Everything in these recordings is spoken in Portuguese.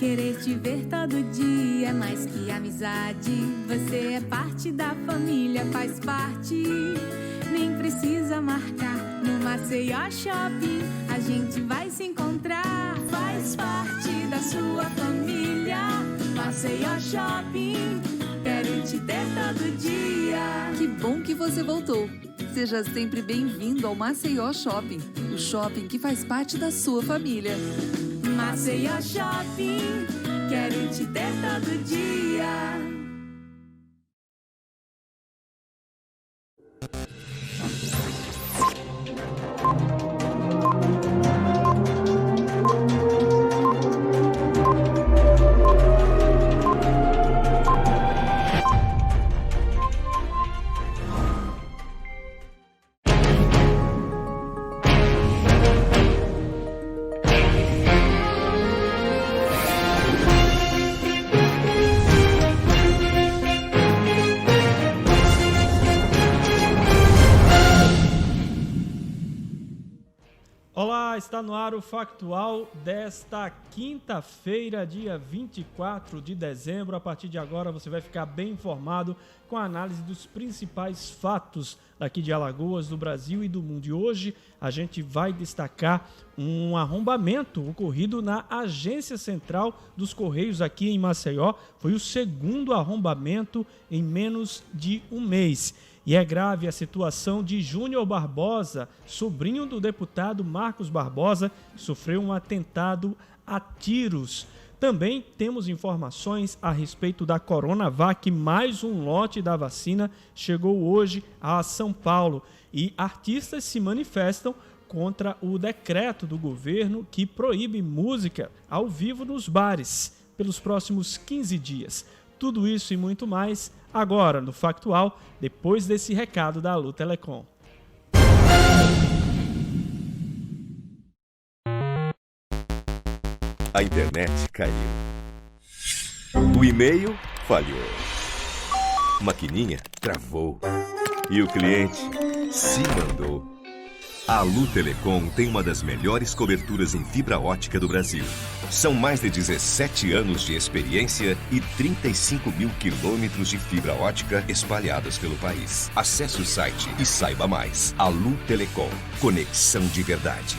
Querer te ver todo dia é mais que amizade. Você é parte da família, faz parte. Nem precisa marcar no Maceió Shopping. A gente vai se encontrar. Faz parte da sua família. Maceió Shopping, quero te ter todo dia. Que bom que você voltou. Seja sempre bem-vindo ao Maceió Shopping, o shopping que faz parte da sua família. Maceió Shopping, quero te ter todo dia. Olá, está no ar o Factual desta quinta-feira, dia 24 de dezembro. A partir de agora você vai ficar bem informado com a análise dos principais fatos daqui de Alagoas, do Brasil e do mundo. E hoje a gente vai destacar um arrombamento ocorrido na Agência Central dos Correios aqui em Maceió. Foi o segundo arrombamento em menos de um mês. E é grave a situação de Júnior Barbosa, sobrinho do deputado Marcos Barbosa, que sofreu um atentado a tiros. Também temos informações a respeito da Coronavac. Mais um lote da vacina chegou hoje a São Paulo. E artistas se manifestam contra o decreto do governo que proíbe música ao vivo nos bares pelos próximos 15 dias. Tudo isso e muito mais agora no Factual, depois desse recado da Allo Telecom. A internet caiu. O e-mail falhou. Maquininha travou. E o cliente se mandou. A Allo Telecom tem uma das melhores coberturas em fibra ótica do Brasil. São mais de 17 anos de experiência e 35 mil quilômetros de fibra ótica espalhados pelo país. Acesse o site e saiba mais. Allo Telecom. Conexão de verdade.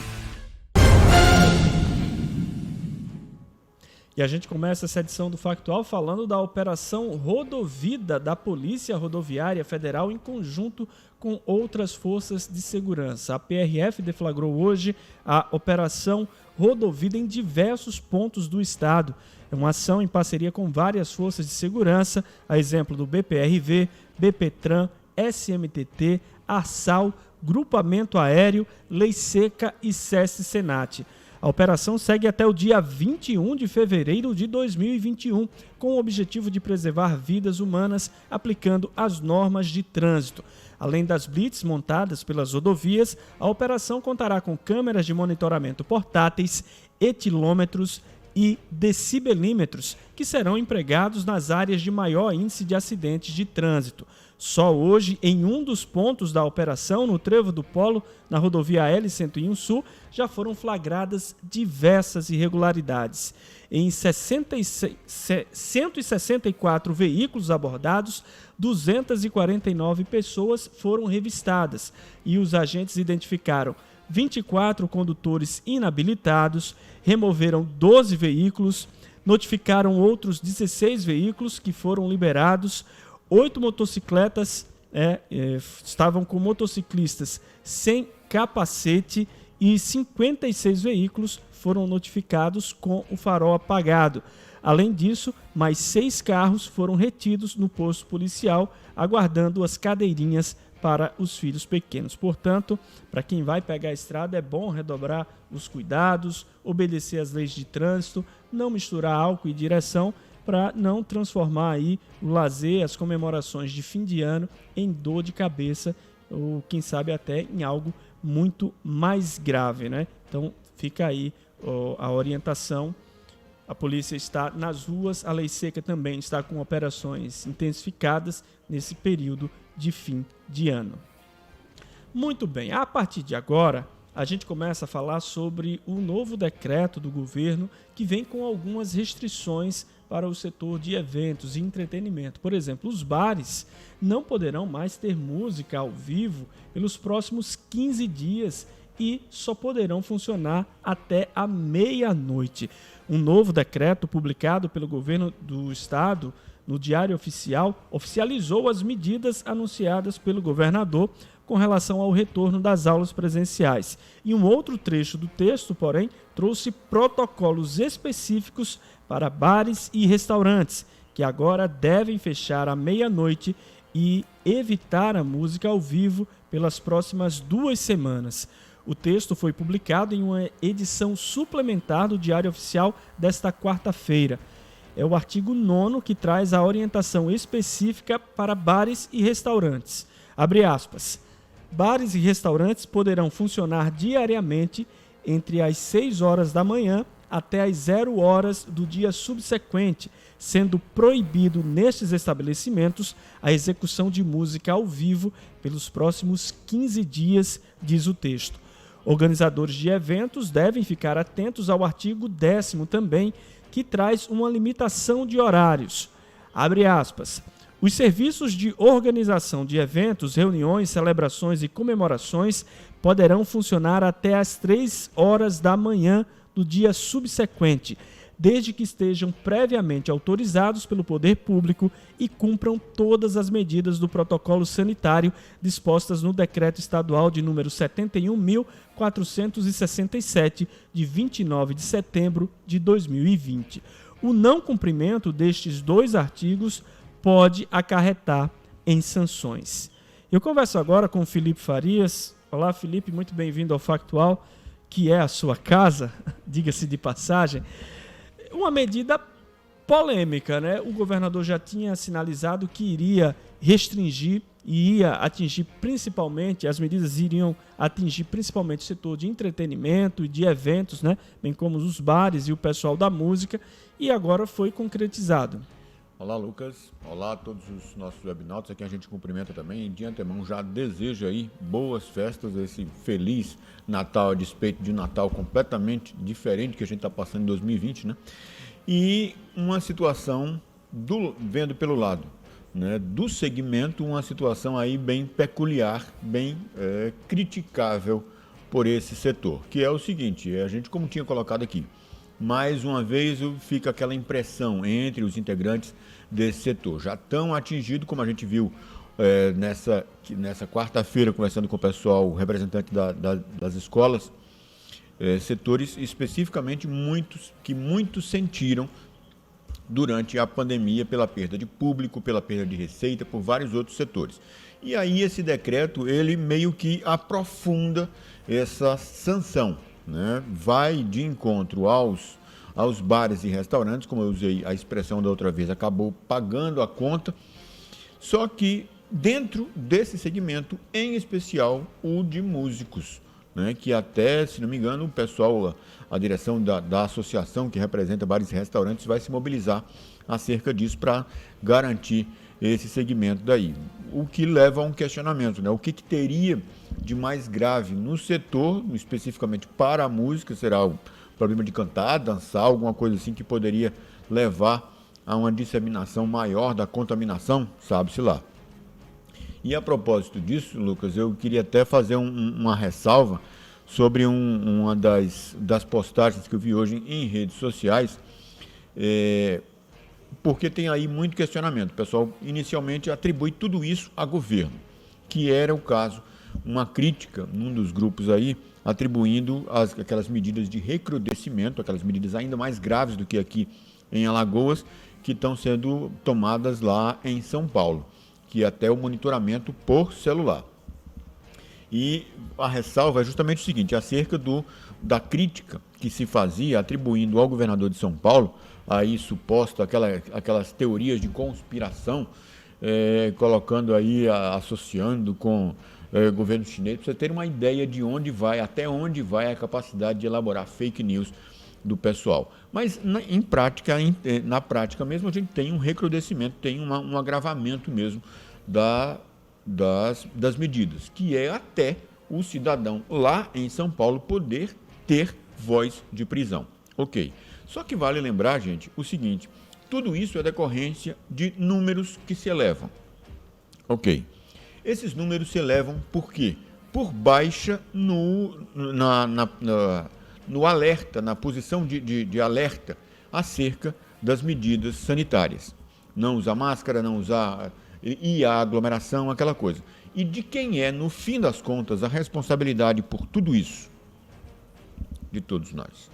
E a gente começa essa edição do Factual falando da Operação Rodovida da Polícia Rodoviária Federal em conjunto com outras forças de segurança. A PRF deflagrou hoje a Operação Rodovida em diversos pontos do estado. É uma ação em parceria com várias forças de segurança, a exemplo do BPRV, BPTran, SMTT, ARSAL, Grupamento Aéreo, Lei Seca e SESC-Senat. A operação segue até o dia 21 de fevereiro de 2021, com o objetivo de preservar vidas humanas aplicando as normas de trânsito. Além das blitz montadas pelas rodovias, a operação contará com câmeras de monitoramento portáteis, etilômetros e decibelímetros, que serão empregados nas áreas de maior índice de acidentes de trânsito. Só hoje, em um dos pontos da operação, no Trevo do Polo, na rodovia L101 Sul, já foram flagradas diversas irregularidades. Em 164 veículos abordados, 249 pessoas foram revistadas e os agentes identificaram 24 condutores inabilitados, removeram 12 veículos, notificaram outros 16 veículos que foram liberados. 8 motocicletas estavam com motociclistas sem capacete e 56 veículos foram notificados com o farol apagado. Além disso, mais 6 carros foram retidos no posto policial, aguardando as cadeirinhas para os filhos pequenos. Portanto, para quem vai pegar a estrada, é bom redobrar os cuidados, obedecer às leis de trânsito, não misturar álcool e direção, para não transformar aí o lazer, as comemorações de fim de ano em dor de cabeça ou quem sabe até em algo muito mais grave, né? Então fica aí a orientação. A polícia está nas ruas, a Lei Seca também está com operações intensificadas nesse período de fim de ano. Muito bem, a partir de agora a gente começa a falar sobre o novo decreto do governo que vem com algumas restrições para o setor de eventos e entretenimento. Por exemplo, os bares não poderão mais ter música ao vivo pelos próximos 15 dias e só poderão funcionar até a meia-noite. Um novo decreto publicado pelo governo do estado no Diário Oficial oficializou as medidas anunciadas pelo governador com relação ao retorno das aulas presenciais. E um outro trecho do texto, porém, trouxe protocolos específicos para bares e restaurantes, que agora devem fechar à meia-noite e evitar a música ao vivo pelas próximas 2 semanas. O texto foi publicado em uma edição suplementar do Diário Oficial desta quarta-feira. É o artigo 9º que traz a orientação específica para bares e restaurantes. Abre aspas. Bares e restaurantes poderão funcionar diariamente entre as 6 horas da manhã até as 0 horas do dia subsequente, sendo proibido nestes estabelecimentos a execução de música ao vivo pelos próximos 15 dias, diz o texto. Organizadores de eventos devem ficar atentos ao artigo 10º também, que traz uma limitação de horários. Abre aspas. Os serviços de organização de eventos, reuniões, celebrações e comemorações poderão funcionar até às 3 horas da manhã do dia subsequente, desde que estejam previamente autorizados pelo poder público e cumpram todas as medidas do protocolo sanitário dispostas no Decreto Estadual de número 71.467, de 29 de setembro de 2020. O não cumprimento destes 2 artigos pode acarretar em sanções. Eu converso agora com o Felipe Farias. Olá, Felipe, muito bem-vindo ao Factual, que é a sua casa, diga-se de passagem. Uma medida polêmica, né? O governador já tinha sinalizado que iria restringir e ia atingir principalmente, as medidas iriam atingir principalmente o setor de entretenimento e de eventos, né? Bem como os bares e o pessoal da música, e agora foi concretizado. Olá, Lucas. Olá a todos os nossos webnautas. Aqui a gente cumprimenta também. De antemão, já desejo aí boas festas, esse feliz Natal, a despeito de um Natal completamente diferente que a gente está passando em 2020, né? E uma situação, vendo pelo lado, né, do segmento, uma situação aí bem peculiar, bem criticável por esse setor, que é o seguinte, a gente, como tinha colocado aqui, mais uma vez fica aquela impressão entre os integrantes desse setor. Já tão atingido, como a gente viu nessa quarta-feira, conversando com o pessoal, o representante das escolas, setores especificamente muitos sentiram durante a pandemia pela perda de público, pela perda de receita, por vários outros setores. E aí esse decreto, ele meio que aprofunda essa sanção, né? Vai de encontro aos bares e restaurantes, como eu usei a expressão da outra vez, acabou pagando a conta, só que dentro desse segmento, em especial o de músicos, né? Que até, se não me engano, o pessoal, a direção da associação que representa bares e restaurantes vai se mobilizar acerca disso para garantir esse segmento daí. O que leva a um questionamento, né? O que teria de mais grave no setor, especificamente para a música? Será o problema de cantar, dançar, alguma coisa assim que poderia levar a uma disseminação maior da contaminação? Sabe-se lá. E a propósito disso, Lucas, eu queria até fazer uma ressalva sobre uma das postagens que eu vi hoje em redes sociais, porque tem aí muito questionamento. O pessoal inicialmente atribui tudo isso a governo, que era o caso, uma crítica num dos grupos aí, atribuindo aquelas medidas de recrudescimento, aquelas medidas ainda mais graves do que aqui em Alagoas, que estão sendo tomadas lá em São Paulo, que é até o monitoramento por celular. E a ressalva é justamente o seguinte, acerca da crítica que se fazia atribuindo ao governador de São Paulo, aí suposto aquelas teorias de conspiração, colocando aí, associando com governo chinês, para você ter uma ideia de até onde vai a capacidade de elaborar fake news do pessoal. Mas na prática mesmo, a gente tem um recrudescimento, tem um agravamento mesmo das medidas, que é até o cidadão lá em São Paulo poder ter voz de prisão. Ok. Só que vale lembrar, gente, o seguinte, tudo isso é decorrência de números que se elevam. Ok. Esses números se elevam por quê? Por baixa no alerta, na posição de alerta acerca das medidas sanitárias. Não usar máscara, não usar... e a aglomeração, aquela coisa. E de quem é, no fim das contas, a responsabilidade por tudo isso? De todos nós.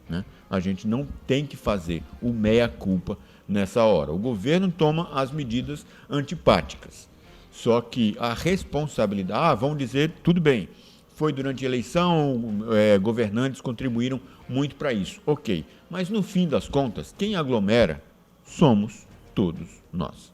Né? A gente não tem que fazer o meia-culpa nessa hora. O governo toma as medidas antipáticas. Só que a responsabilidade... vão dizer, tudo bem, foi durante a eleição, governantes contribuíram muito para isso. Ok, mas no fim das contas, quem aglomera somos todos nós.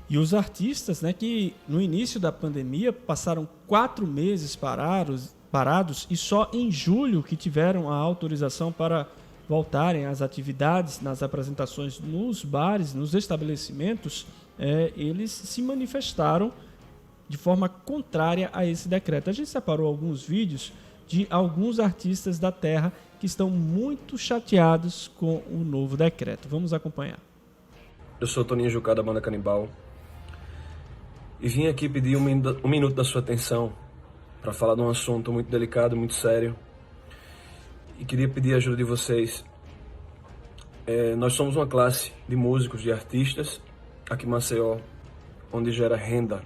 E os artistas, né, que no início da pandemia passaram 4 meses parados e só em julho que tiveram a autorização para voltarem às atividades, nas apresentações nos bares, nos estabelecimentos, eles se manifestaram de forma contrária a esse decreto. A gente separou alguns vídeos de alguns artistas da terra que estão muito chateados com o novo decreto. Vamos acompanhar. Eu sou Toninho Jucá, da Banda Canibal, e vim aqui pedir um minuto da sua atenção para falar de um assunto muito delicado, muito sério, e queria pedir a ajuda de vocês. Nós somos uma classe de músicos, de artistas, aqui em Maceió, onde gera renda,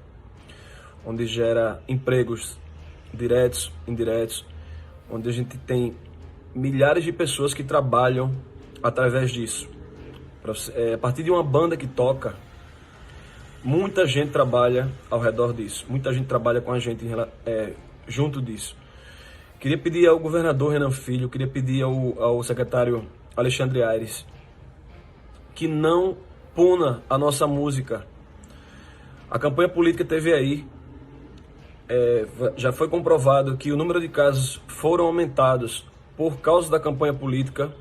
onde gera empregos diretos, indiretos, onde a gente tem milhares de pessoas que trabalham através disso. A partir de uma banda que toca, muita gente trabalha ao redor disso, muita gente trabalha com a gente junto disso. Queria pedir ao governador Renan Filho, queria pedir ao secretário Alexandre Aires que não puna a nossa música. A campanha política teve aí, já foi comprovado que o número de casos foram aumentados por causa da campanha política,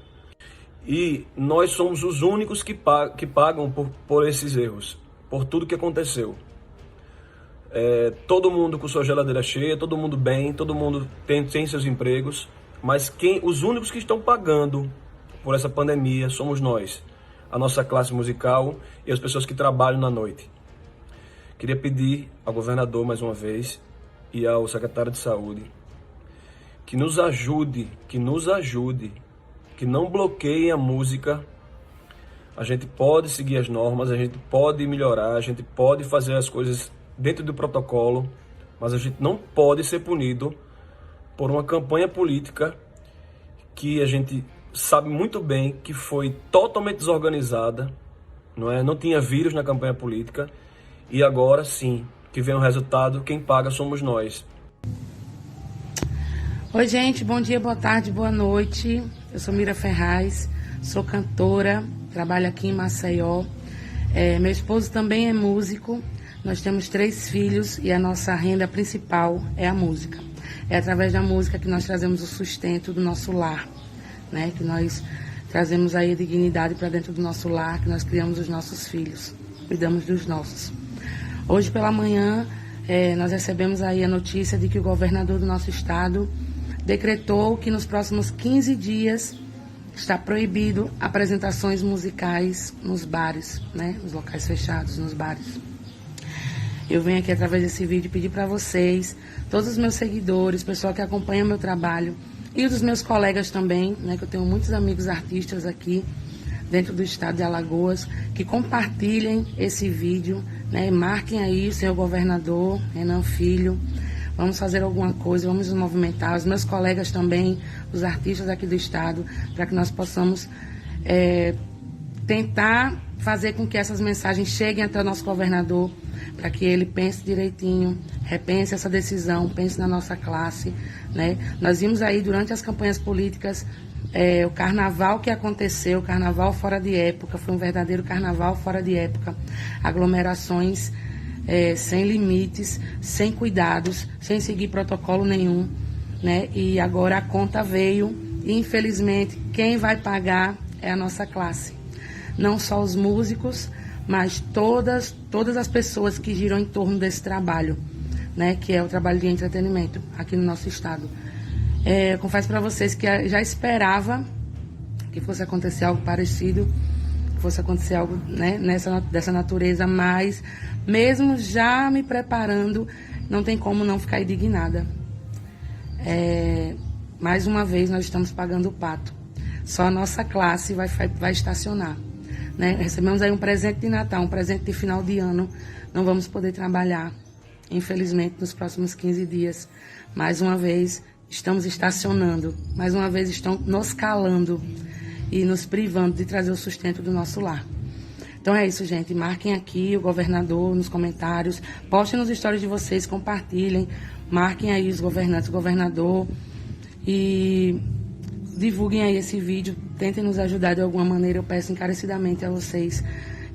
e nós somos os únicos que pagam por esses erros, por tudo que aconteceu. Todo mundo com sua geladeira cheia, todo mundo bem, todo mundo tem seus empregos, mas os únicos que estão pagando por essa pandemia somos nós, a nossa classe musical e as pessoas que trabalham na noite. Queria pedir ao governador mais uma vez e ao secretário de saúde que nos ajude, que não bloqueiem a música. A gente pode seguir as normas, a gente pode melhorar, a gente pode fazer as coisas dentro do protocolo, mas a gente não pode ser punido por uma campanha política que a gente sabe muito bem que foi totalmente desorganizada, não tinha vírus na campanha política, e agora sim, que vem o resultado, quem paga somos nós. Oi, gente, bom dia, boa tarde, boa noite. Eu sou Mira Ferraz, sou cantora, trabalho aqui em Maceió. Meu esposo também é músico, nós temos 3 filhos e a nossa renda principal é a música. É através da música que nós trazemos o sustento do nosso lar, né? Que nós trazemos aí a dignidade para dentro do nosso lar, que nós criamos os nossos filhos, cuidamos dos nossos. Hoje pela manhã, nós recebemos aí a notícia de que o governador do nosso estado decretou que nos próximos 15 dias está proibido apresentações musicais nos bares, né? Nos locais fechados, nos bares. Eu venho aqui através desse vídeo pedir para vocês, todos os meus seguidores, pessoal que acompanha meu trabalho e dos meus colegas também, né? Que eu tenho muitos amigos artistas aqui dentro do estado de Alagoas, que compartilhem esse vídeo, né? Marquem aí o senhor governador Renan Filho. Vamos fazer alguma coisa, vamos nos movimentar, os meus colegas também, os artistas aqui do estado, para que nós possamos tentar fazer com que essas mensagens cheguem até o nosso governador, para que ele pense direitinho, repense essa decisão, pense na nossa classe, né? Nós vimos aí durante as campanhas políticas o carnaval que aconteceu, o carnaval fora de época, foi um verdadeiro carnaval fora de época, aglomerações sem limites, sem cuidados, sem seguir protocolo nenhum, né? E agora a conta veio e, infelizmente, quem vai pagar é a nossa classe. Não só os músicos, mas todas as pessoas que giram em torno desse trabalho, né, que é o trabalho de entretenimento aqui no nosso estado. Confesso para vocês que já esperava que fosse acontecer algo parecido, que fosse acontecer algo, né, dessa natureza, mas mesmo já me preparando, não tem como não ficar indignada. Mais uma vez nós estamos pagando o pato. Só a nossa classe vai estacionar, né? Recebemos aí um presente de Natal, um presente de final de ano. Não vamos poder trabalhar, infelizmente, nos próximos 15 dias. Mais uma vez estamos estacionando, mais uma vez estão nos calando e nos privando de trazer o sustento do nosso lar. Então é isso, gente. Marquem aqui o governador nos comentários, postem nos stories de vocês, compartilhem, marquem aí os governantes, o governador e divulguem aí esse vídeo, tentem nos ajudar de alguma maneira. Eu peço encarecidamente a vocês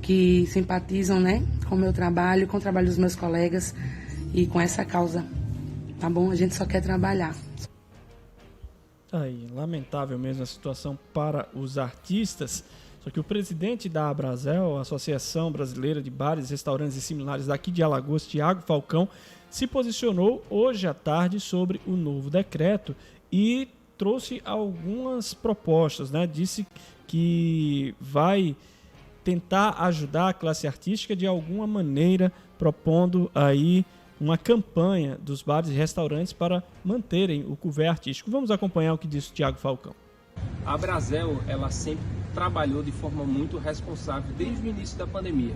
que simpatizam, né, com o meu trabalho, com o trabalho dos meus colegas e com essa causa, tá bom? A gente só quer trabalhar. Aí, lamentável mesmo a situação para os artistas. Só que o presidente da Abrazel, a Associação Brasileira de Bares, Restaurantes e Similares daqui de Alagoas, Tiago Falcão, se posicionou hoje à tarde sobre o novo decreto e trouxe algumas propostas, né? Disse que vai tentar ajudar a classe artística de alguma maneira, propondo aí uma campanha dos bares e restaurantes para manterem o couvert artístico. Vamos acompanhar o que disse o Tiago Falcão. A Abrazel, ela sempre trabalhou de forma muito responsável desde o início da pandemia.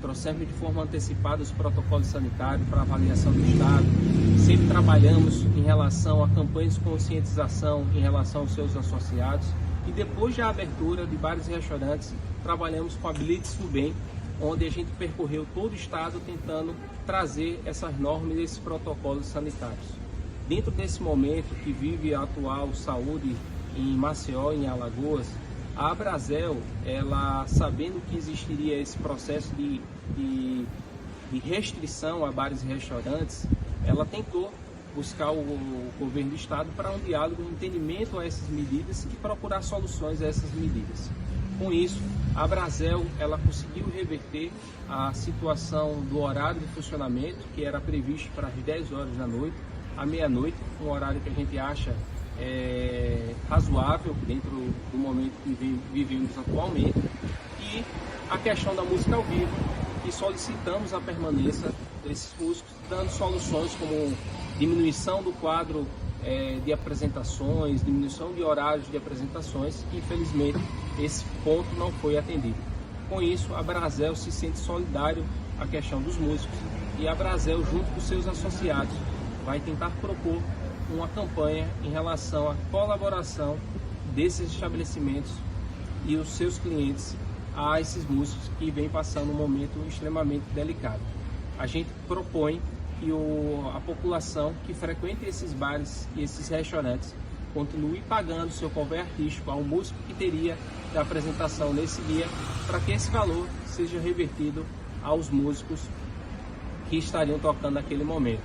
Trouxemos de forma antecipada os protocolos sanitários para avaliação do Estado. Sempre trabalhamos em relação a campanhas de conscientização em relação aos seus associados. E depois da abertura de bares e restaurantes, trabalhamos com a Blitz do Bem, onde a gente percorreu todo o Estado tentando trazer essas normas e esses protocolos sanitários. Dentro desse momento que vive a atual saúde em Maceió, em Alagoas, a Abrazel, ela sabendo que existiria esse processo de restrição a bares e restaurantes, ela tentou buscar o governo do estado para um diálogo, um entendimento a essas medidas e procurar soluções a essas medidas. Com isso, a Abrazel, ela conseguiu reverter a situação do horário de funcionamento, que era previsto para as 10 horas da noite, à meia-noite, um horário que a gente acha razoável dentro do momento que vivemos atualmente, e a questão da música ao vivo, que solicitamos a permanência desses músicos, dando soluções como diminuição do quadro de apresentações, diminuição de horários de apresentações. Infelizmente, esse ponto não foi atendido. Com isso, a Abrazel se sente solidário à questão dos músicos, e a Abrazel, junto com seus associados, vai tentar propor uma campanha em relação à colaboração desses estabelecimentos e os seus clientes a esses músicos que vêm passando um momento extremamente delicado. A gente propõe que a população que frequenta esses bares e esses restaurantes continue pagando seu couvert artístico ao músico que teria a apresentação nesse dia, para que esse valor seja revertido aos músicos que estariam tocando naquele momento.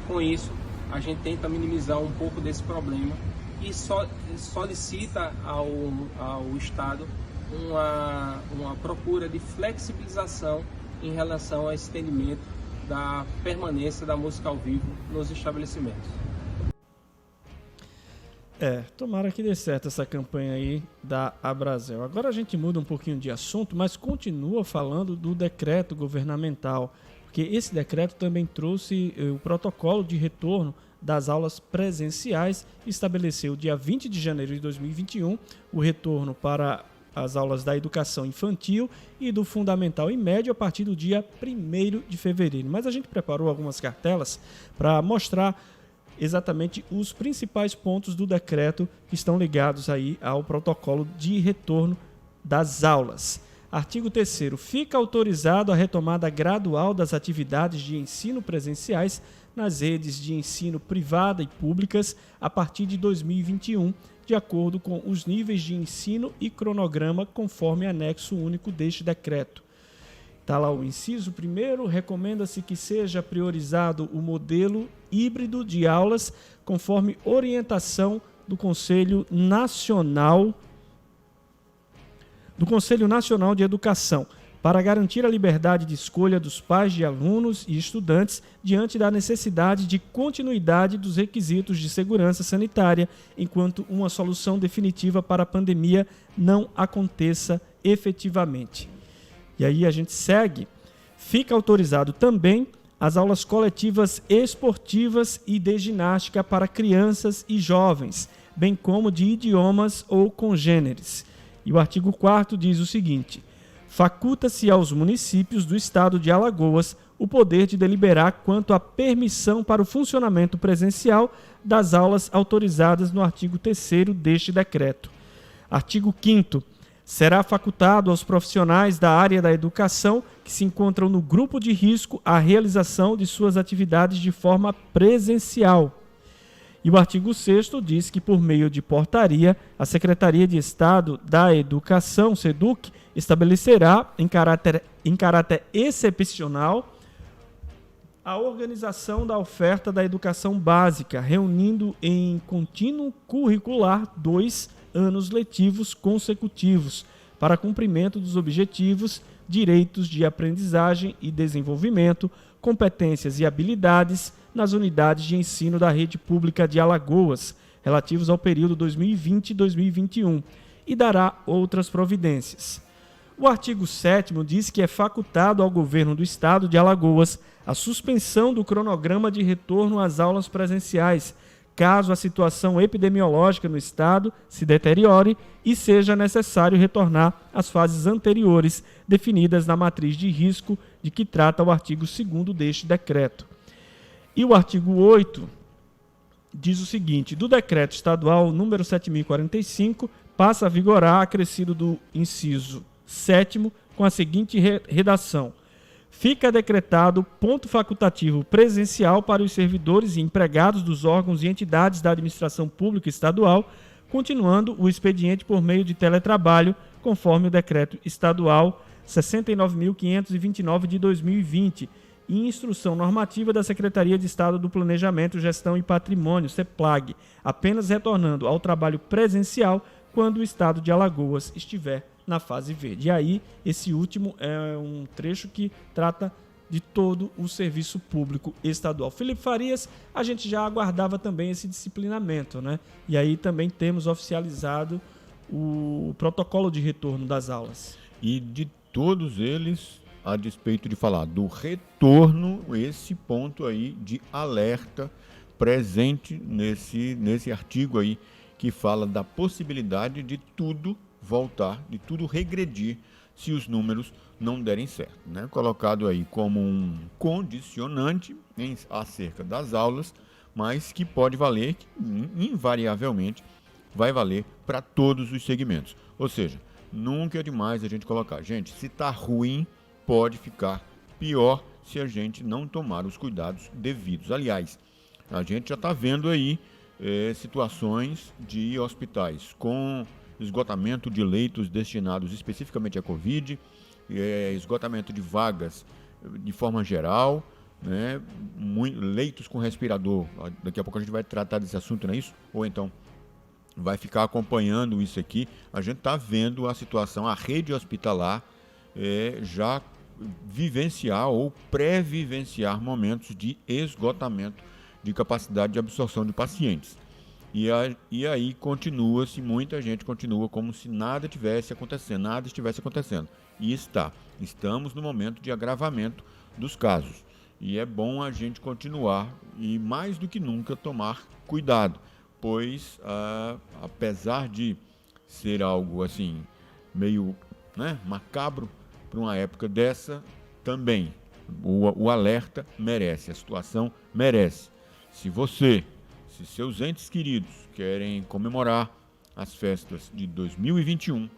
Com isso, a gente tenta minimizar um pouco desse problema e solicita ao Estado uma procura de flexibilização em relação a esse entendimento da permanência da música ao vivo nos estabelecimentos. Tomara que dê certo essa campanha aí da Abrazel. Agora a gente muda um pouquinho de assunto, mas continua falando do decreto governamental, porque esse decreto também trouxe o protocolo de retorno das aulas presenciais, estabeleceu dia 20 de janeiro de 2021 o retorno para as aulas da educação infantil e do fundamental e médio a partir do dia 1º de fevereiro. Mas a gente preparou algumas cartelas para mostrar exatamente os principais pontos do decreto que estão ligados aí ao protocolo de retorno das aulas. Artigo 3º. Fica autorizado a retomada gradual das atividades de ensino presenciais nas redes de ensino privada e públicas a partir de 2021, de acordo com os níveis de ensino e cronograma conforme anexo único deste decreto. Está lá o inciso 1º, recomenda-se que seja priorizado o modelo híbrido de aulas conforme orientação do Conselho Nacional de Educação, para garantir a liberdade de escolha dos pais de alunos e estudantes diante da necessidade de continuidade dos requisitos de segurança sanitária, enquanto uma solução definitiva para a pandemia não aconteça efetivamente. E aí a gente segue. Fica autorizado também as aulas coletivas esportivas e de ginástica para crianças e jovens, bem como de idiomas ou congêneres. E o artigo 4º diz o seguinte: faculta-se aos municípios do estado de Alagoas o poder de deliberar quanto à permissão para o funcionamento presencial das aulas autorizadas no artigo 3º deste decreto. Artigo 5º. Será facultado aos profissionais da área da educação que se encontram no grupo de risco a realização de suas atividades de forma presencial. E o artigo 6º diz que, por meio de portaria, a Secretaria de Estado da Educação, SEDUC, estabelecerá, em caráter excepcional, a organização da oferta da educação básica, reunindo em contínuo curricular 2 anos letivos consecutivos, para cumprimento dos objetivos, direitos de aprendizagem e desenvolvimento, competências e habilidades nas unidades de ensino da rede pública de Alagoas, relativos ao período 2020 e 2021, e dará outras providências. O artigo 7º diz que é facultado ao governo do estado de Alagoas a suspensão do cronograma de retorno às aulas presenciais, caso a situação epidemiológica no estado se deteriore e seja necessário retornar às fases anteriores definidas na matriz de risco de que trata o artigo 2º deste decreto. E o artigo 8º diz o seguinte: do decreto estadual número 7.045, passa a vigorar, acrescido do inciso 7º, com a seguinte redação: fica decretado ponto facultativo presencial para os servidores e empregados dos órgãos e entidades da administração pública estadual, continuando o expediente por meio de teletrabalho, conforme o decreto estadual 69.529 de 2020 e instrução normativa da Secretaria de Estado do Planejamento, Gestão e Patrimônio, CEPLAG, apenas retornando ao trabalho presencial quando o estado de Alagoas estiver na fase verde. E aí, esse último é um trecho que trata de todo o serviço público estadual. Felipe Farias, a gente já aguardava também esse disciplinamento, né? E aí também temos oficializado o protocolo de retorno das aulas. E de todos eles, a despeito de falar do retorno, esse ponto aí de alerta presente nesse artigo aí, que fala da possibilidade de tudo voltar, de tudo regredir se os números não derem certo, né? Colocado aí como um condicionante acerca das aulas, mas que pode valer, que invariavelmente vai valer para todos os segmentos. Ou seja, nunca é demais a gente colocar, gente, se está ruim, pode ficar pior se a gente não tomar os cuidados devidos. Aliás, a gente já está vendo aí situações de hospitais com esgotamento de leitos destinados especificamente à Covid, esgotamento de vagas de forma geral, né? Leitos com respirador. Daqui a pouco a gente vai tratar desse assunto, não é isso? Ou então vai ficar acompanhando isso aqui. A gente está vendo a situação, a rede hospitalar já vivenciar ou pré-vivenciar momentos de esgotamento de capacidade de absorção de pacientes. E aí continua-se, muita gente continua como se nada estivesse acontecendo. E estamos no momento de agravamento dos casos. E é bom a gente continuar e mais do que nunca tomar cuidado, pois apesar de ser algo assim meio, né, macabro para uma época dessa, também o alerta merece, a situação merece. Se seus entes queridos querem comemorar as festas de 2021,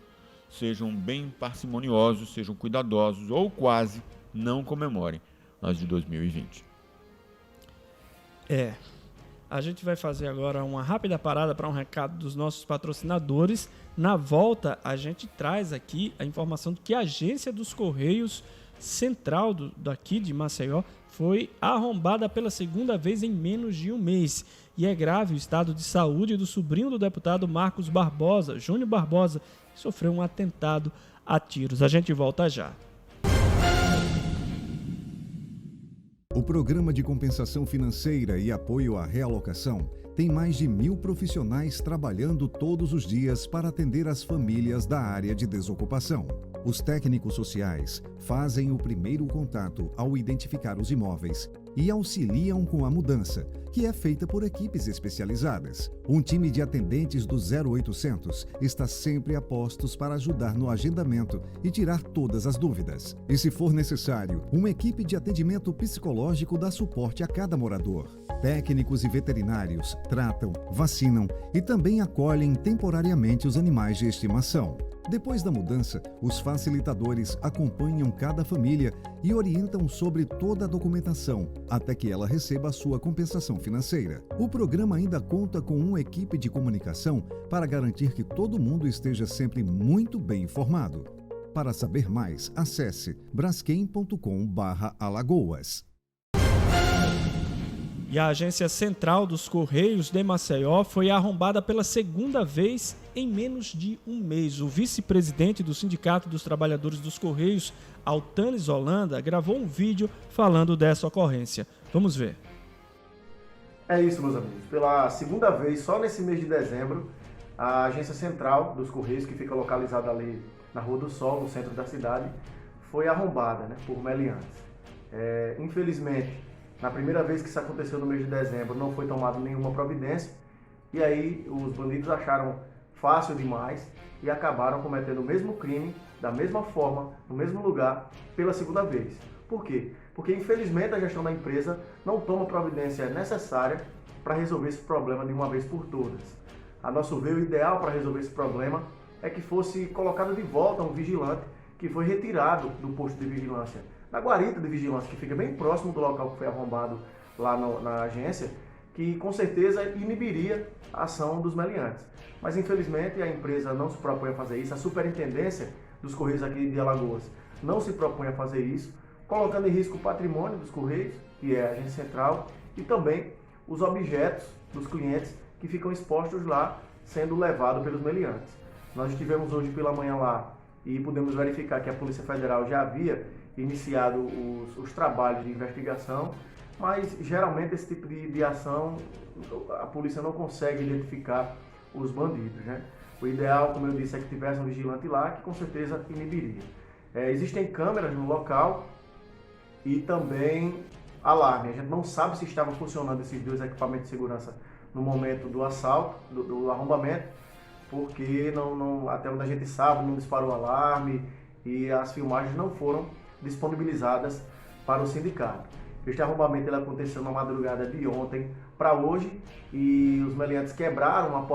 sejam bem parcimoniosos, sejam cuidadosos ou quase não comemorem as de 2020. A gente vai fazer agora uma rápida parada para um recado dos nossos patrocinadores. Na volta, a gente traz aqui a informação de que a agência dos Correios Central daqui de Maceió foi arrombada pela segunda vez em menos de um mês. E é grave o estado de saúde do sobrinho do deputado Marcos Barbosa, Júnior Barbosa, que sofreu um atentado a tiros. A gente volta já. O Programa de Compensação Financeira e Apoio à Realocação tem mais de 1.000 profissionais trabalhando todos os dias para atender as famílias da área de desocupação. Os técnicos sociais fazem o primeiro contato ao identificar os imóveis e auxiliam com a mudança, que é feita por equipes especializadas. Um time de atendentes do 0800 está sempre a postos para ajudar no agendamento e tirar todas as dúvidas. E se for necessário, uma equipe de atendimento psicológico dá suporte a cada morador. Técnicos e veterinários tratam, vacinam e também acolhem temporariamente os animais de estimação. Depois da mudança, os facilitadores acompanham cada família e orientam sobre toda a documentação, até que ela receba a sua compensação financeira. O programa ainda conta com uma equipe de comunicação para garantir que todo mundo esteja sempre muito bem informado. Para saber mais, acesse braskem.com/alagoas. E a Agência Central dos Correios de Maceió foi arrombada pela segunda vez em menos de um mês. O vice-presidente do Sindicato dos Trabalhadores dos Correios, Altanes Holanda, gravou um vídeo falando dessa ocorrência. Vamos ver. É isso, meus amigos. Pela segunda vez, só nesse mês de dezembro, a Agência Central dos Correios, que fica localizada ali na Rua do Sol, no centro da cidade, foi arrombada, por meliantes. Infelizmente, na primeira vez que isso aconteceu no mês de dezembro, não foi tomada nenhuma providência, e aí os bandidos acharam fácil demais e acabaram cometendo o mesmo crime, da mesma forma, no mesmo lugar, pela segunda vez. Por quê? Porque infelizmente a gestão da empresa não toma a providência necessária para resolver esse problema de uma vez por todas. A nosso ver, o ideal para resolver esse problema é que fosse colocado de volta um vigilante que foi retirado do posto de vigilância, na guarita de vigilância, que fica bem próximo do local que foi arrombado lá na agência, que com certeza inibiria a ação dos meliantes. Mas infelizmente a empresa não se propõe a fazer isso, a superintendência dos Correios aqui de Alagoas não se propõe a fazer isso, colocando em risco o patrimônio dos Correios, que é a agência central, e também os objetos dos clientes que ficam expostos lá, sendo levados pelos meliantes. Nós estivemos hoje pela manhã lá e pudemos verificar que a Polícia Federal já havia iniciado os trabalhos de investigação, mas geralmente esse tipo de ação a polícia não consegue identificar os bandidos, O ideal, como eu disse, é que tivesse um vigilante lá, que com certeza inibiria. Existem câmeras no local e também alarme. A gente não sabe se estavam funcionando esses dois equipamentos de segurança no momento do assalto, do arrombamento, porque até onde a gente sabe, não disparou alarme e as filmagens não foram disponibilizadas para o sindicato. Este arrombamento ele aconteceu na madrugada de ontem para hoje e os meliantes quebraram uma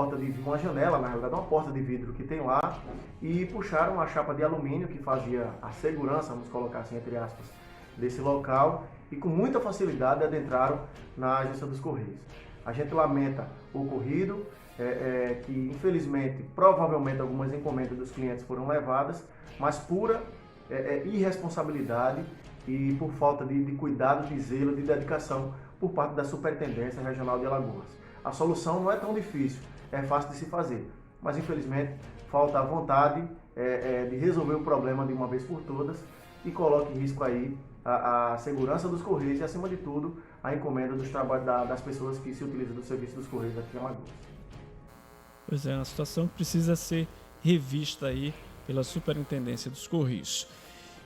janela, na realidade uma porta de vidro que tem lá, e puxaram a chapa de alumínio que fazia a segurança, vamos colocar assim entre aspas, desse local, e com muita facilidade adentraram na Agência dos Correios. A gente lamenta o ocorrido, que infelizmente, provavelmente algumas encomendas dos clientes foram levadas, mas pura irresponsabilidade e por falta de cuidado, de zelo, de dedicação por parte da Superintendência Regional de Alagoas. A solução não é tão difícil, é fácil de se fazer, mas infelizmente falta a vontade de resolver o problema de uma vez por todas e coloca em risco aí a segurança dos Correios e, acima de tudo, a encomenda dos trabalhos das pessoas que se utilizam do serviço dos Correios aqui em Alagoas. Pois é, uma situação que precisa ser revista aí pela Superintendência dos Correios.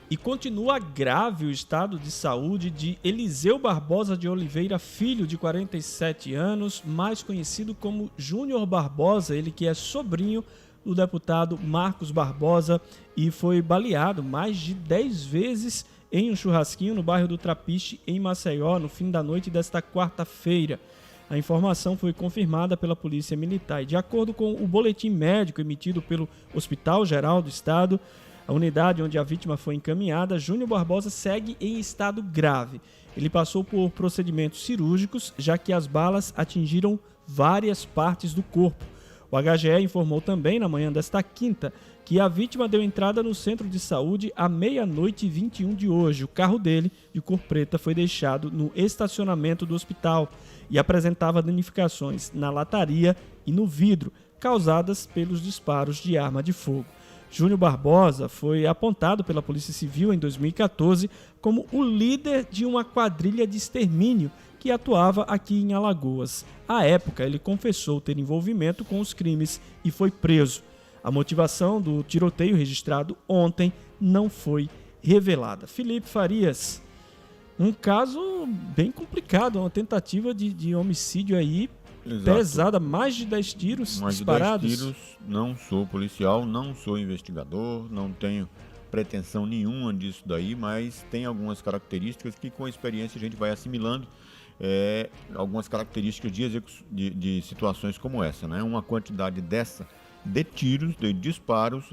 E continua grave o estado de saúde de Eliseu Barbosa de Oliveira Filho, de 47 anos, mais conhecido como Júnior Barbosa, ele que é sobrinho do deputado Marcos Barbosa e foi baleado mais de 10 vezes em um churrasquinho no bairro do Trapiche, em Maceió, no fim da noite desta quarta-feira. A informação foi confirmada pela Polícia Militar e, de acordo com o boletim médico emitido pelo Hospital Geral do Estado, a unidade onde a vítima foi encaminhada, Júnior Barbosa segue em estado grave. Ele passou por procedimentos cirúrgicos, já que as balas atingiram várias partes do corpo. O HGE informou também, na manhã desta quinta, que a vítima deu entrada no centro de saúde à 00h21 de hoje. O carro dele, de cor preta, foi deixado no estacionamento do hospital e apresentava danificações na lataria e no vidro, causadas pelos disparos de arma de fogo. Júnior Barbosa foi apontado pela Polícia Civil em 2014 como o líder de uma quadrilha de extermínio que atuava aqui em Alagoas. À época, ele confessou ter envolvimento com os crimes e foi preso. A motivação do tiroteio registrado ontem não foi revelada. Felipe Farias, um caso bem complicado, uma tentativa de homicídio aí. Exato. Pesada, mais de 10 tiros disparados. Mais de 10 tiros, não sou policial, não sou investigador, não tenho pretensão nenhuma disso daí, mas tem algumas características que com a experiência a gente vai assimilando, algumas características de situações como essa, né? Uma quantidade dessa de tiros, de disparos,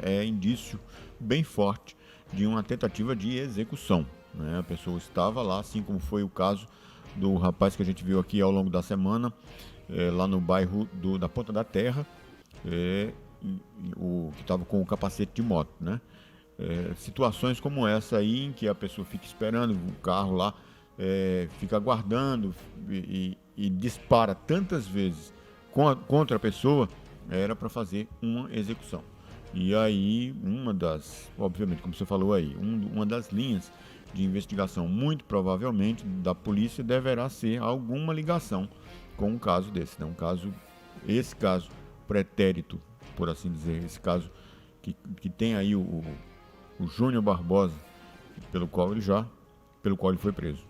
é indício bem forte de uma tentativa de execução, né? A pessoa estava lá, assim como foi o caso do rapaz que a gente viu aqui ao longo da semana, lá no bairro da Ponta da Terra, que estava com o capacete de moto, né? Situações como essa aí, em que a pessoa fica esperando o carro lá, fica aguardando e dispara tantas vezes contra a pessoa, era para fazer uma execução. E aí, obviamente, como você falou aí, uma das linhas de investigação, muito provavelmente, da polícia deverá ser alguma ligação com um caso desse, né? Esse caso pretérito, por assim dizer, esse caso que tem aí o Júnior Barbosa, pelo qual ele foi preso.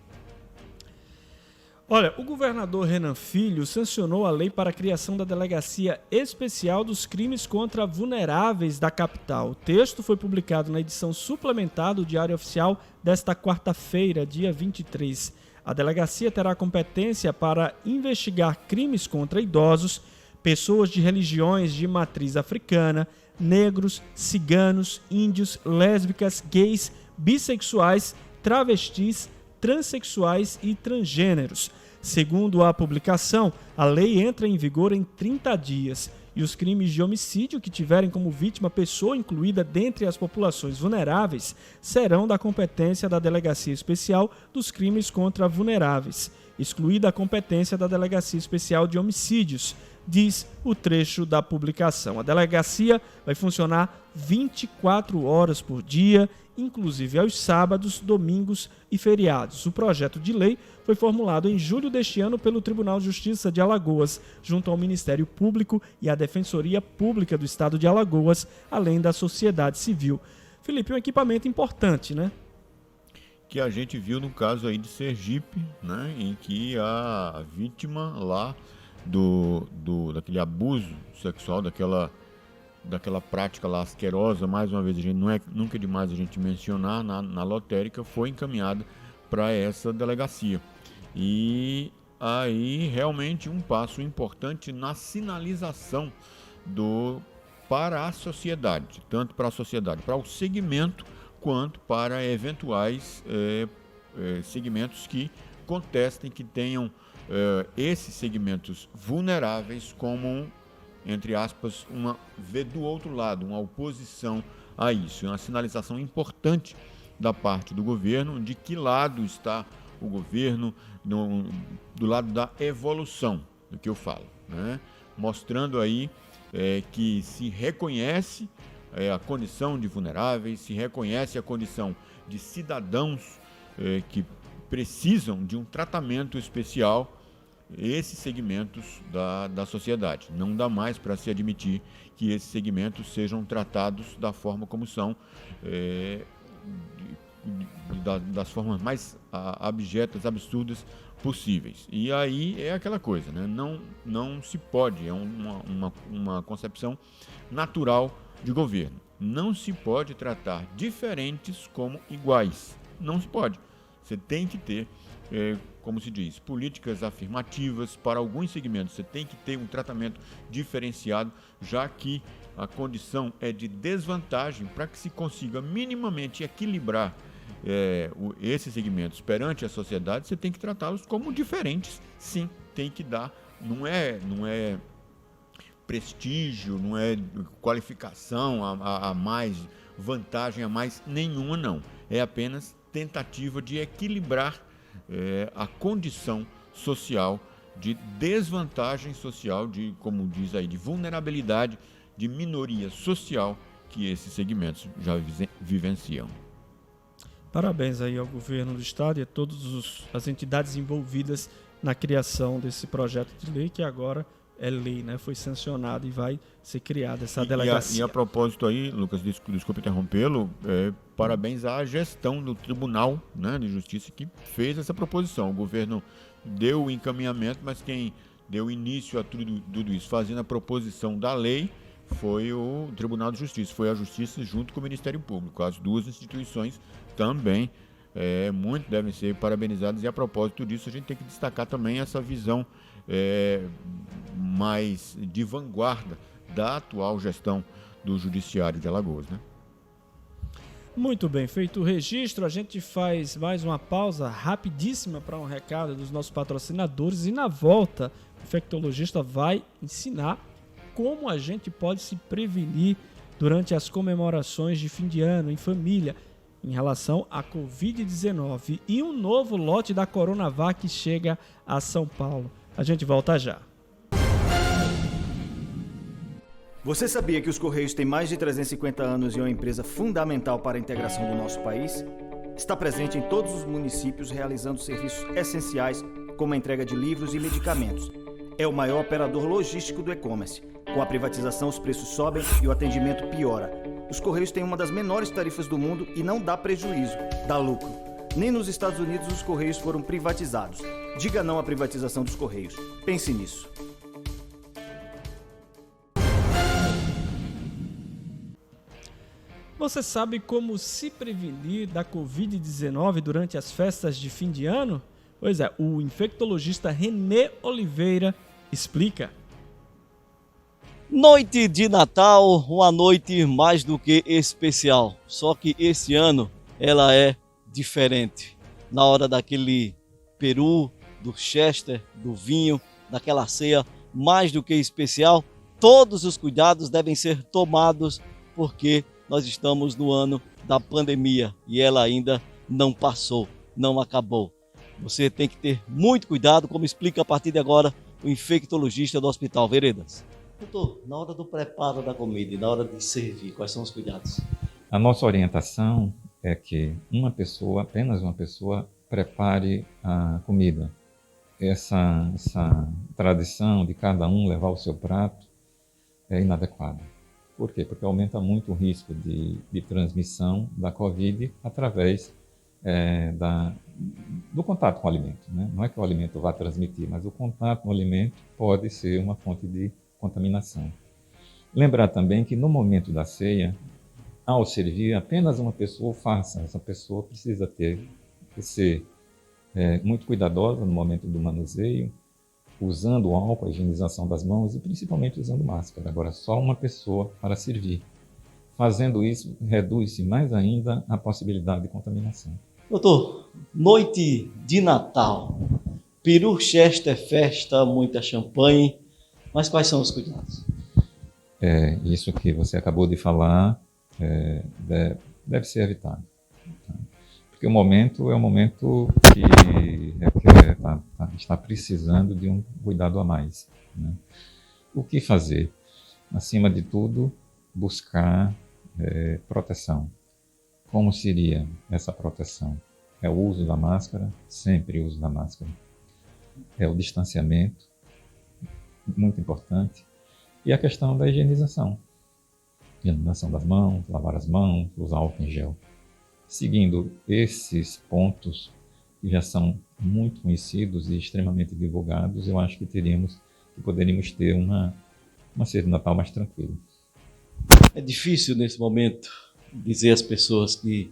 Olha, o governador Renan Filho sancionou a lei para a criação da Delegacia Especial dos Crimes contra Vulneráveis da capital. O texto foi publicado na edição suplementar do Diário Oficial desta quarta-feira, dia 23. A delegacia terá competência para investigar crimes contra idosos, pessoas de religiões de matriz africana, negros, ciganos, índios, lésbicas, gays, bissexuais, travestis, transexuais e transgêneros. Segundo a publicação, a lei entra em vigor em 30 dias e os crimes de homicídio que tiverem como vítima pessoa incluída dentre as populações vulneráveis serão da competência da Delegacia Especial dos Crimes contra Vulneráveis, excluída a competência da Delegacia Especial de Homicídios, diz o trecho da publicação. A delegacia vai funcionar 24 horas por dia, inclusive aos sábados, domingos e feriados. O projeto de lei foi formulado em julho deste ano pelo Tribunal de Justiça de Alagoas, junto ao Ministério Público e à Defensoria Pública do Estado de Alagoas, além da sociedade civil. Felipe, um equipamento importante, né? Que a gente viu no caso aí de Sergipe, né, em que a vítima lá daquele abuso sexual, daquela prática lá asquerosa, mais uma vez, nunca é demais a gente mencionar, na lotérica, foi encaminhada para essa delegacia. E aí realmente um passo importante na sinalização para a sociedade, tanto para a sociedade, para o segmento, quanto para eventuais segmentos que contestem, que tenham esses segmentos vulneráveis como, entre aspas, do outro lado, uma oposição a isso. É uma sinalização importante da parte do governo, de que lado está o governo, do lado da evolução, do que eu falo, né? Mostrando aí que se reconhece a condição de vulneráveis, se reconhece a condição de cidadãos que precisam de um tratamento especial, esses segmentos da sociedade. Não dá mais para se admitir que esses segmentos sejam tratados da forma como são, das formas mais abjetas, absurdas possíveis. E aí é aquela coisa, né? Não se pode, é uma concepção natural de governo. Não se pode tratar diferentes como iguais. Não se pode. Você tem que ter, como se diz, políticas afirmativas para alguns segmentos. Você tem que ter um tratamento diferenciado, já que a condição é de desvantagem, para que se consiga minimamente equilibrar esses segmentos perante a sociedade. Você tem que tratá-los como diferentes. Sim, tem que dar. Não é prestígio, não é qualificação a mais, vantagem a mais nenhuma, não. É apenas tentativa de equilibrar a condição social, de desvantagem social, como diz aí, de vulnerabilidade, de minoria social que esses segmentos já vivenciam. Parabéns aí ao governo do estado e a todas as entidades envolvidas na criação desse projeto de lei, que agora é lei, né? Foi sancionado e vai ser criada essa delegacia. E a propósito aí, Lucas, desculpe interrompê-lo, parabéns à gestão do Tribunal, né, de Justiça que fez essa proposição. O governo deu o encaminhamento, mas quem deu início a tudo isso, fazendo a proposição da lei, foi o Tribunal de Justiça, foi a Justiça junto com o Ministério Público. As duas instituições também muito devem ser parabenizadas, e a propósito disso a gente tem que destacar também essa visão mais de vanguarda da atual gestão do Judiciário de Alagoas, né? Muito bem, feito o registro, a gente faz mais uma pausa rapidíssima para um recado dos nossos patrocinadores, e na volta o infectologista vai ensinar como a gente pode se prevenir durante as comemorações de fim de ano em família em relação à Covid-19 e um novo lote da Coronavac chega a São Paulo. A gente volta já. Você sabia que os Correios têm mais de 350 anos e é uma empresa fundamental para a integração do nosso país? Está presente em todos os municípios realizando serviços essenciais como a entrega de livros e medicamentos. É o maior operador logístico do e-commerce. Com a privatização, os preços sobem e o atendimento piora. Os Correios têm uma das menores tarifas do mundo e não dá prejuízo, dá lucro. Nem nos Estados Unidos os Correios foram privatizados. Diga não à privatização dos Correios. Pense nisso. Você sabe como se prevenir da Covid-19 durante as festas de fim de ano? Pois é, o infectologista Renê Oliveira explica. Noite de Natal, uma noite mais do que especial. Só que esse ano ela é diferente. Na hora daquele peru, do chester, do vinho, daquela ceia mais do que especial, todos os cuidados devem ser tomados porque nós estamos no ano da pandemia e ela ainda não passou, não acabou. Você tem que ter muito cuidado, como explica a partir de agora o infectologista do Hospital Veredas. Doutor, na hora do preparo da comida e na hora de servir, quais são os cuidados? A nossa orientação é que apenas uma pessoa, prepare a comida. Essa tradição de cada um levar o seu prato é inadequada. Por quê? Porque aumenta muito o risco de transmissão da Covid através do contato com o alimento, né? Não é que o alimento vá transmitir, mas o contato com o alimento pode ser uma fonte de contaminação. Lembrar também que no momento da ceia, ao servir, apenas uma pessoa faça. Essa pessoa precisa ser muito cuidadosa no momento do manuseio, usando o álcool, a higienização das mãos e principalmente usando máscara. Agora, só uma pessoa para servir. Fazendo isso, reduz-se mais ainda a possibilidade de contaminação. Doutor, noite de Natal, peru, chester, festa, muita champanhe, mas quais são os cuidados? Isso que você acabou de falar deve ser evitado. Porque o momento é um momento que está precisando de um cuidado a mais, né? O que fazer? Acima de tudo, buscar proteção. Como seria essa proteção? É o uso da máscara, sempre o uso da máscara. É o distanciamento, muito importante. E a questão da higienização. Higienização das mãos, lavar as mãos, usar álcool em gel. Seguindo esses pontos, que já são muito conhecidos e extremamente divulgados, eu acho que poderíamos ter uma ceia de Natal mais tranquila. É difícil nesse momento dizer às pessoas que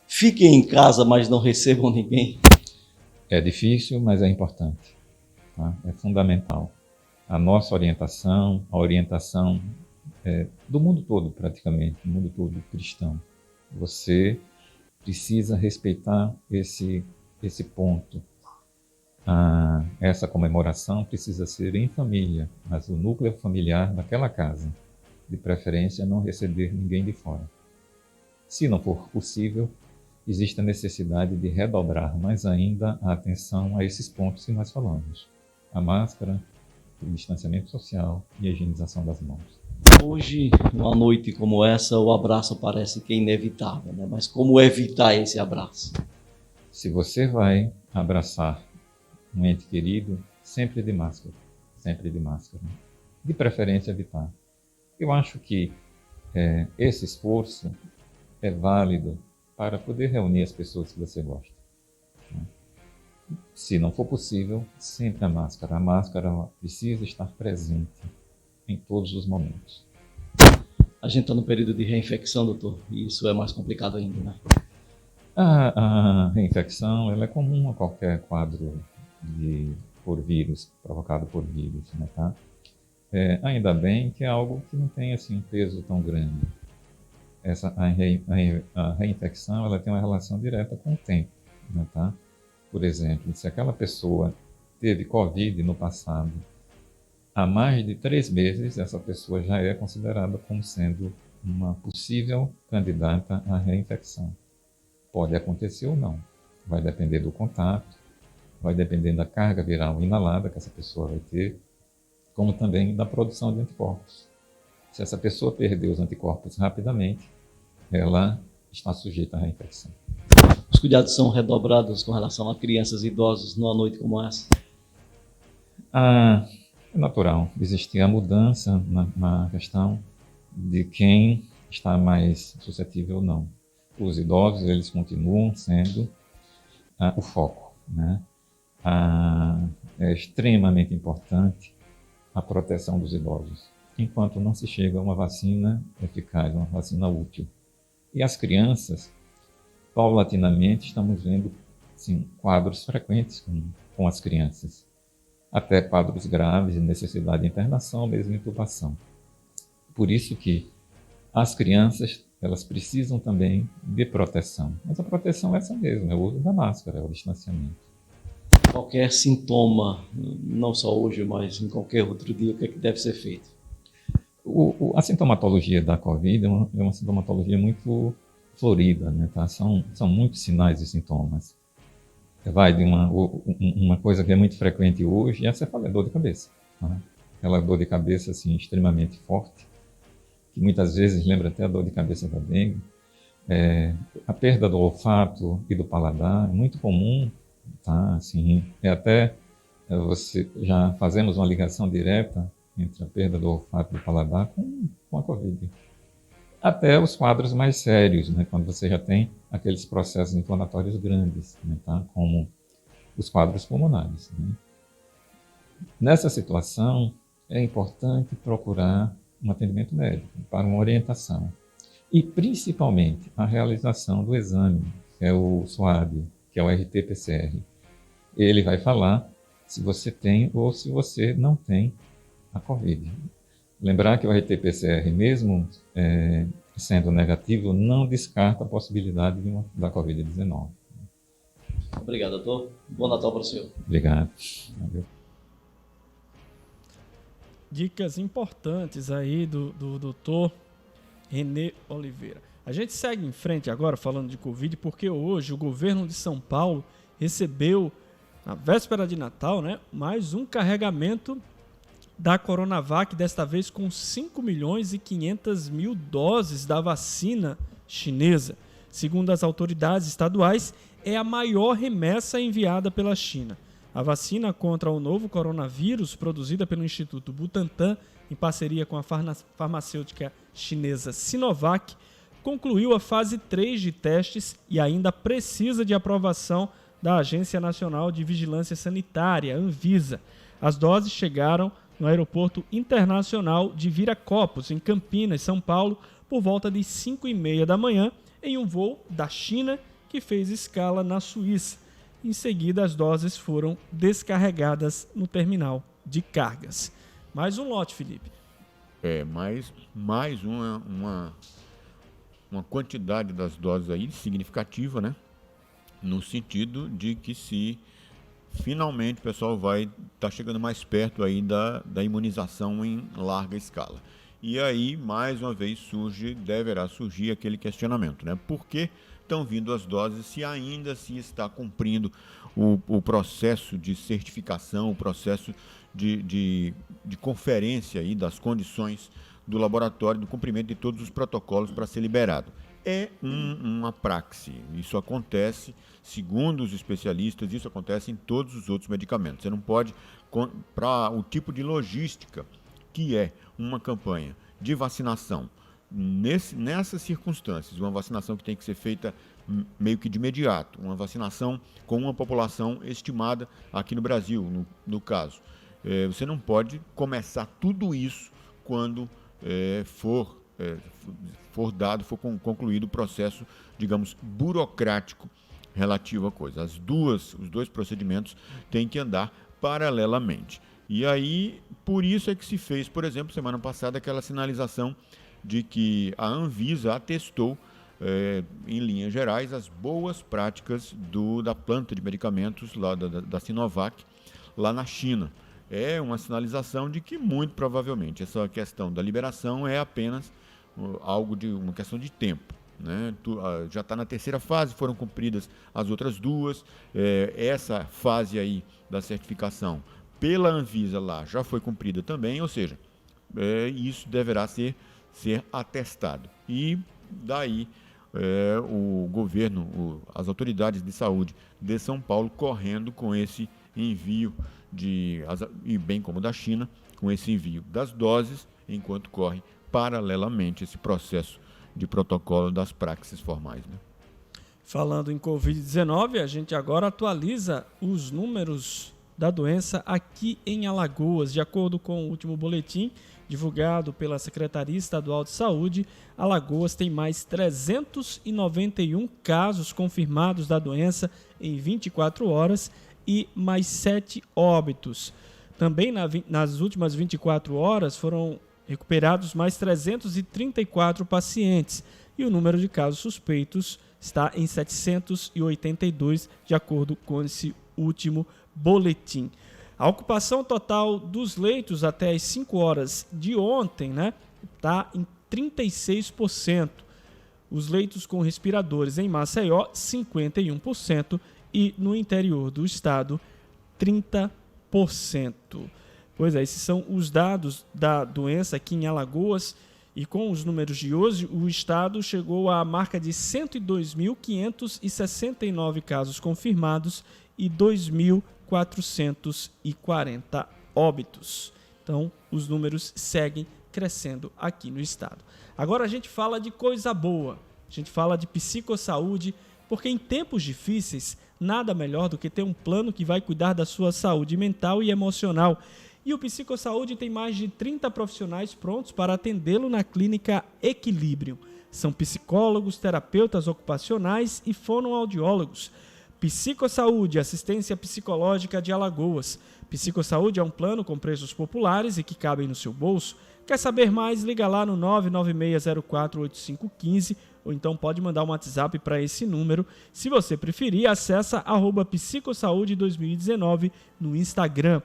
fiquem em casa, mas não recebam ninguém. É difícil, mas é importante, tá? É fundamental. A nossa orientação, a orientação do mundo todo praticamente, do mundo todo cristão. Você precisa respeitar esse ponto. Essa comemoração precisa ser em família, mas o núcleo familiar daquela casa, de preferência, não receber ninguém de fora. Se não for possível, existe a necessidade de redobrar mais ainda a atenção a esses pontos que nós falamos. A máscara, o distanciamento social e a higienização das mãos. Hoje, uma noite como essa, o abraço parece que é inevitável, né? Mas como evitar esse abraço? Se você vai abraçar um ente querido, sempre de máscara. Sempre de máscara. Né? De preferência, evitar. Eu acho que esse esforço é válido para poder reunir as pessoas que você gosta. Né? Se não for possível, sempre a máscara. A máscara precisa estar presente em todos os momentos. A gente está no período de reinfecção, doutor, e isso é mais complicado ainda, né? A reinfecção ela é comum a qualquer quadro por vírus, provocado por vírus, né, tá? Ainda bem que é algo que não tem assim, um peso tão grande. A reinfecção ela tem uma relação direta com o tempo, né, tá? Por exemplo, se aquela pessoa teve Covid no passado, há mais de 3 meses, essa pessoa já é considerada como sendo uma possível candidata à reinfecção. Pode acontecer ou não. Vai depender do contato, vai depender da carga viral inalada que essa pessoa vai ter, como também da produção de anticorpos. Se essa pessoa perder os anticorpos rapidamente, ela está sujeita à reinfecção. Os cuidados são redobrados com relação a crianças e idosos numa noite como essa? É natural existir a mudança na questão de quem está mais suscetível ou não. Os idosos, eles continuam sendo o foco, né? É extremamente importante a proteção dos idosos, enquanto não se chega a uma vacina eficaz, uma vacina útil. E as crianças, paulatinamente, estamos vendo assim, quadros frequentes com as crianças, até quadros graves de necessidade de internação, mesmo intubação. Por isso que as crianças, elas precisam também de proteção. Mas a proteção é essa mesmo, é o uso da máscara, é o distanciamento. Qualquer sintoma, não só hoje, mas em qualquer outro dia, o que é que deve ser feito? A sintomatologia da Covid é uma sintomatologia muito florida, né, tá? São muitos sinais e sintomas. Vai de uma coisa que é muito frequente hoje, essa é a dor de cabeça. Né? Aquela dor de cabeça assim, extremamente forte, que muitas vezes lembra até a dor de cabeça da dengue. A perda do olfato e do paladar é muito comum, tá? Assim, você já fazemos uma ligação direta entre a perda do olfato e do paladar com a Covid. Até os quadros mais sérios, né? Quando você já tem aqueles processos inflamatórios grandes, né? Tá? Como os quadros pulmonares. Né? Nessa situação, é importante procurar um atendimento médico para uma orientação. E, principalmente, a realização do exame, que é o SWAB, que é o RT-PCR. Ele vai falar se você tem ou se você não tem a Covid. Lembrar que o RT-PCR, mesmo sendo negativo, não descarta a possibilidade da Covid-19. Obrigado, doutor. Bom Natal para o senhor. Obrigado. Valeu. Dicas importantes aí do doutor Renê Oliveira. A gente segue em frente agora falando de Covid, porque hoje o governo de São Paulo recebeu, na véspera de Natal, né, mais um carregamento da Coronavac, desta vez com 5.500.000 doses da vacina chinesa. Segundo as autoridades estaduais, é a maior remessa enviada pela China. A vacina contra o novo coronavírus, produzida pelo Instituto Butantan, em parceria com a farmacêutica chinesa Sinovac, concluiu a fase 3 de testes e ainda precisa de aprovação da Agência Nacional de Vigilância Sanitária, Anvisa. As doses chegaram no Aeroporto Internacional de Viracopos, em Campinas, São Paulo, por volta de 5h30 da manhã, em um voo da China que fez escala na Suíça. Em seguida, as doses foram descarregadas no terminal de cargas. Mais um lote, Felipe. Mais uma quantidade das doses aí significativa, né? No sentido de que se finalmente o pessoal vai estar chegando mais perto aí da imunização em larga escala. E aí, mais uma vez, deverá surgir aquele questionamento, né? Por que estão vindo as doses se ainda se está cumprindo o processo de certificação, o processo de conferência aí das condições do laboratório, do cumprimento de todos os protocolos para ser liberado? É uma praxe. Isso acontece, segundo os especialistas, isso acontece em todos os outros medicamentos. Você não pode, para o tipo de logística que é uma campanha de vacinação, nessas circunstâncias, uma vacinação que tem que ser feita meio que de imediato, uma vacinação com uma população estimada aqui no Brasil, no caso. Você não pode começar tudo isso quando for concluído o processo, digamos, burocrático relativo à coisa. Os dois procedimentos têm que andar paralelamente. E aí, por isso é que se fez, por exemplo, semana passada, aquela sinalização de que a Anvisa atestou, em linhas gerais, as boas práticas da planta de medicamentos lá da Sinovac, lá na China. É uma sinalização de que, muito provavelmente, essa questão da liberação é apenas uma questão de tempo, né? Já está na terceira fase, foram cumpridas as outras duas. Essa fase aí da certificação pela Anvisa lá já foi cumprida também, ou seja, isso deverá ser atestado. E daí o governo, as autoridades de saúde de São Paulo correndo com esse envio e bem como da China, com esse envio das doses, enquanto corre paralelamente esse processo de protocolo das praxes formais, né? Falando em Covid-19, a gente agora atualiza os números da doença aqui em Alagoas. De acordo com o último boletim divulgado pela Secretaria Estadual de Saúde, Alagoas tem mais 391 casos confirmados da doença em 24 horas e mais 7 óbitos. Também nas últimas 24 horas foram recuperados mais 334 pacientes e o número de casos suspeitos está em 782, de acordo com esse último boletim. A ocupação total dos leitos até as 5 horas de ontem, né, está em 36%. Os leitos com respiradores em Maceió, 51%, e no interior do estado, 30%. Pois é, esses são os dados da doença aqui em Alagoas, e com os números de hoje, o estado chegou à marca de 102.569 casos confirmados e 2.440 óbitos. Então, os números seguem crescendo aqui no estado. Agora a gente fala de coisa boa, a gente fala de psicossaúde, porque em tempos difíceis, nada melhor do que ter um plano que vai cuidar da sua saúde mental e emocional. E o Psicossaúde tem mais de 30 profissionais prontos para atendê-lo na clínica Equilíbrio. São psicólogos, terapeutas ocupacionais e fonoaudiólogos. Psicossaúde, assistência psicológica de Alagoas. Psicossaúde é um plano com preços populares e que cabem no seu bolso. Quer saber mais? Liga lá no 996048515 ou então pode mandar um WhatsApp para esse número. Se você preferir, acessa @psicosaude2019 no Instagram.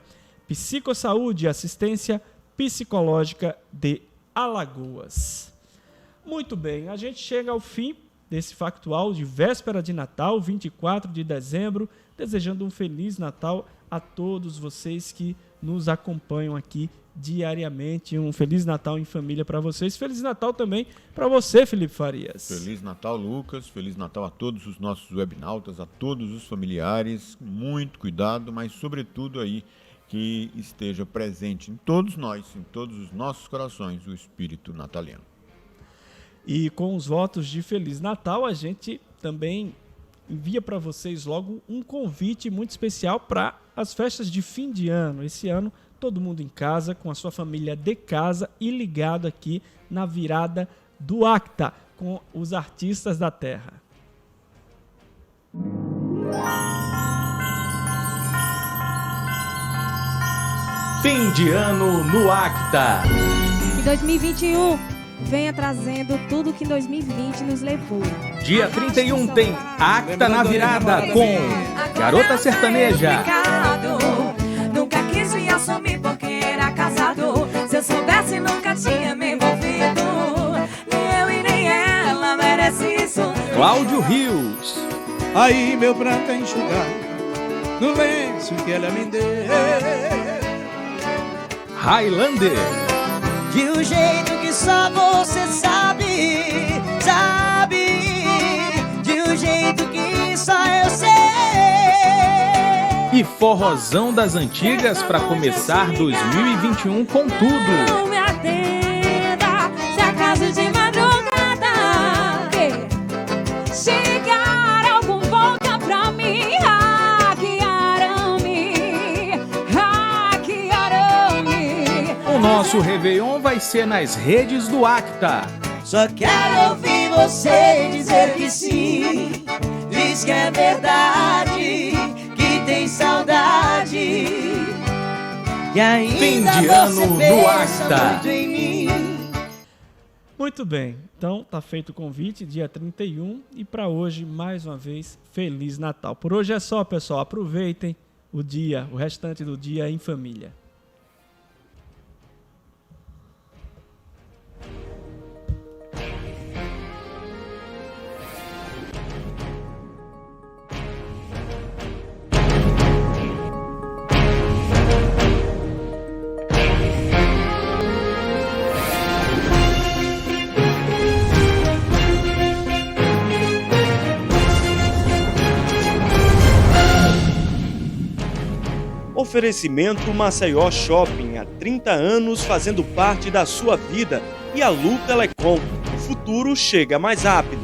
Psicossaúde, assistência psicológica de Alagoas. Muito bem, a gente chega ao fim desse factual de véspera de Natal, 24 de dezembro, desejando um Feliz Natal a todos vocês que nos acompanham aqui diariamente. Um Feliz Natal em família para vocês. Feliz Natal também para você, Felipe Farias. Feliz Natal, Lucas. Feliz Natal a todos os nossos webnautas, a todos os familiares. Muito cuidado, mas sobretudo aí que esteja presente em todos nós, em todos os nossos corações, o espírito natalino. E com os votos de Feliz Natal, a gente também envia para vocês logo um convite muito especial para as festas de fim de ano. Esse ano, todo mundo em casa, com a sua família de casa e ligado aqui na virada do Acta, com os artistas da terra. Fim de ano no Acta. E 2021 venha trazendo tudo que 2020 nos levou. Dia 31 tem Acta na Virada com Garota Sertaneja. Nunca quis me assumir porque era casado. Se eu soubesse, nunca tinha me envolvido. Cláudio Rios. Aí meu pranto é enxugar no lenço que ela me deu. Highlander. De um jeito que só você sabe, sabe. De um jeito que só eu sei. E forrozão das antigas para começar 2021 com tudo. Não me atenda, se acaso de madrugada chegar algum volta pra mim, hackearam-me. O nosso Réveillon vai ser nas redes do Acta. Só quero ouvir você dizer que sim, diz que é verdade, que tem saudade, e ainda fim de ano no Acta. Muito em mim. Muito bem, então tá feito o convite, dia 31, e para hoje, mais uma vez, Feliz Natal. Por hoje é só, pessoal, aproveitem o dia, o restante do dia em família. Oferecimento Maceió Shopping, há 30 anos fazendo parte da sua vida, e a Lu Telecom, o futuro chega mais rápido.